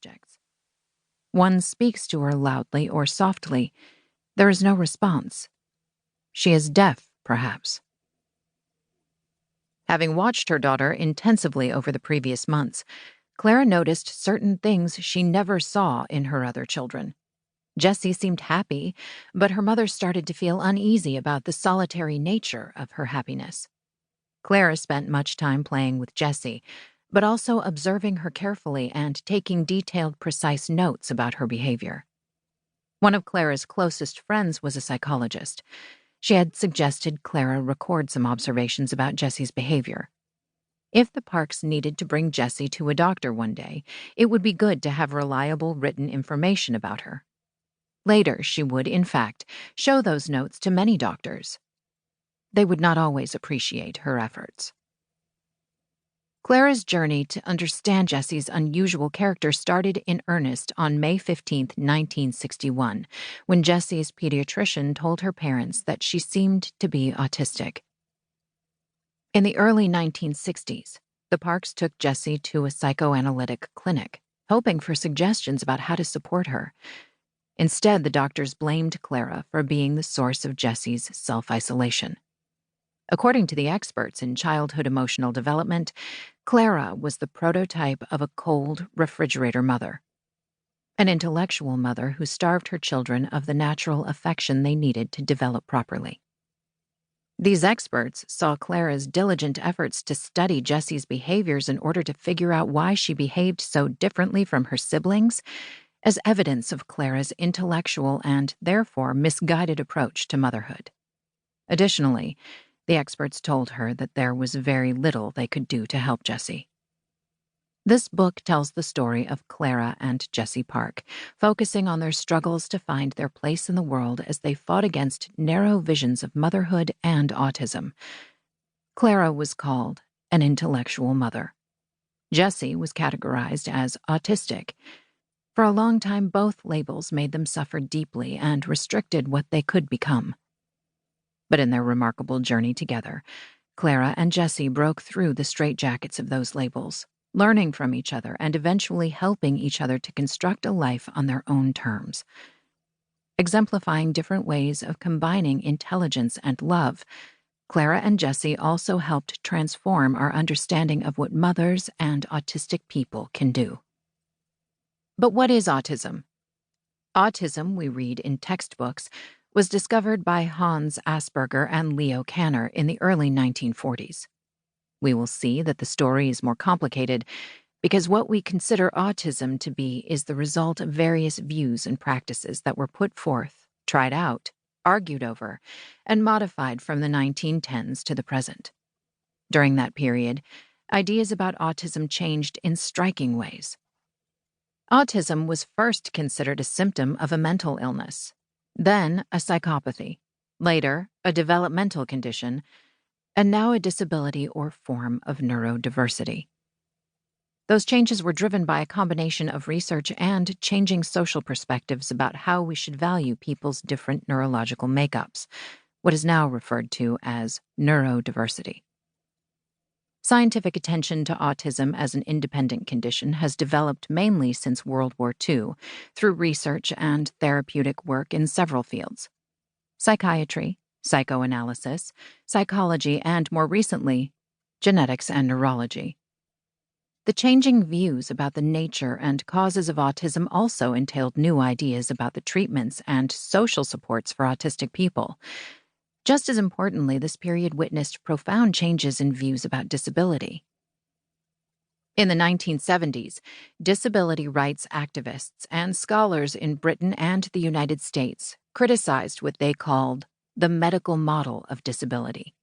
objects. One speaks to her loudly or softly. There is no response. She is deaf, perhaps. Having watched her daughter intensively over the previous months, Clara noticed certain things she never saw in her other children. Jessy seemed happy, but her mother started to feel uneasy about the solitary nature of her happiness. Clara spent much time playing with Jessy, but also observing her carefully and taking detailed, precise notes about her behavior. One of Clara's closest friends was a psychologist. She had suggested Clara record some observations about Jessy's behavior. If the Parks needed to bring Jessy to a doctor one day, it would be good to have reliable written information about her. Later, she would, in fact, show those notes to many doctors. They would not always appreciate her efforts. Clara's journey to understand Jessy's unusual character started in earnest on May 15, 1961, when Jessy's pediatrician told her parents that she seemed to be autistic. In the early 1960s, the Parks took Jessy to a psychoanalytic clinic, hoping for suggestions about how to support her. Instead, the doctors blamed Clara for being the source of Jessy's self-isolation. According to the experts in childhood emotional development, Clara was the prototype of a cold refrigerator mother, an intellectual mother who starved her children of the natural affection they needed to develop properly. These experts saw Clara's diligent efforts to study Jessy's behaviors in order to figure out why she behaved so differently from her siblings as evidence of Clara's intellectual and, therefore, misguided approach to motherhood. Additionally, the experts told her that there was very little they could do to help Jessy. This book tells the story of Clara and Jessy Park, focusing on their struggles to find their place in the world as they fought against narrow visions of motherhood and autism. Clara was called an intellectual mother. Jessy was categorized as autistic. For a long time, both labels made them suffer deeply and restricted what they could become. But in their remarkable journey together, Clara and Jessy broke through the straitjackets of those labels, learning from each other and eventually helping each other to construct a life on their own terms. Exemplifying different ways of combining intelligence and love, Clara and Jessy also helped transform our understanding of what mothers and autistic people can do. But what is autism? Autism, we read in textbooks, was discovered by Hans Asperger and Leo Kanner in the early 1940s. We will see that the story is more complicated because what we consider autism to be is the result of various views and practices that were put forth, tried out, argued over, and modified from the 1910s to the present. During that period, ideas about autism changed in striking ways. Autism was first considered a symptom of a mental illness, then a psychopathy, later a developmental condition, and now a disability or form of neurodiversity. Those changes were driven by a combination of research and changing social perspectives about how we should value people's different neurological makeups, what is now referred to as neurodiversity. Scientific attention to autism as an independent condition has developed mainly since World War II through research and therapeutic work in several fields: psychiatry, psychoanalysis, psychology, and more recently, genetics and neurology. The changing views about the nature and causes of autism also entailed new ideas about the treatments and social supports for autistic people. Just as importantly, this period witnessed profound changes in views about disability. In the 1970s, disability rights activists and scholars in Britain and the United States criticized what they called the medical model of disability.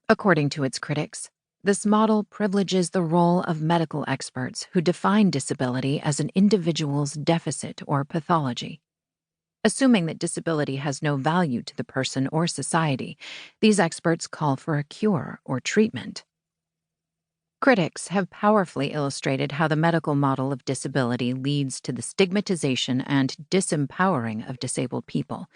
According to its critics, this model privileges the role of medical experts who define disability as an individual's deficit or pathology. Assuming that disability has no value to the person or society, these experts call for a cure or treatment. Critics have powerfully illustrated how the medical model of disability leads to the stigmatization and disempowering of disabled people.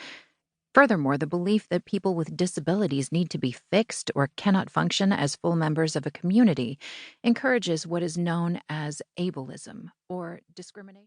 Furthermore, the belief that people with disabilities need to be fixed or cannot function as full members of a community encourages what is known as ableism or discrimination.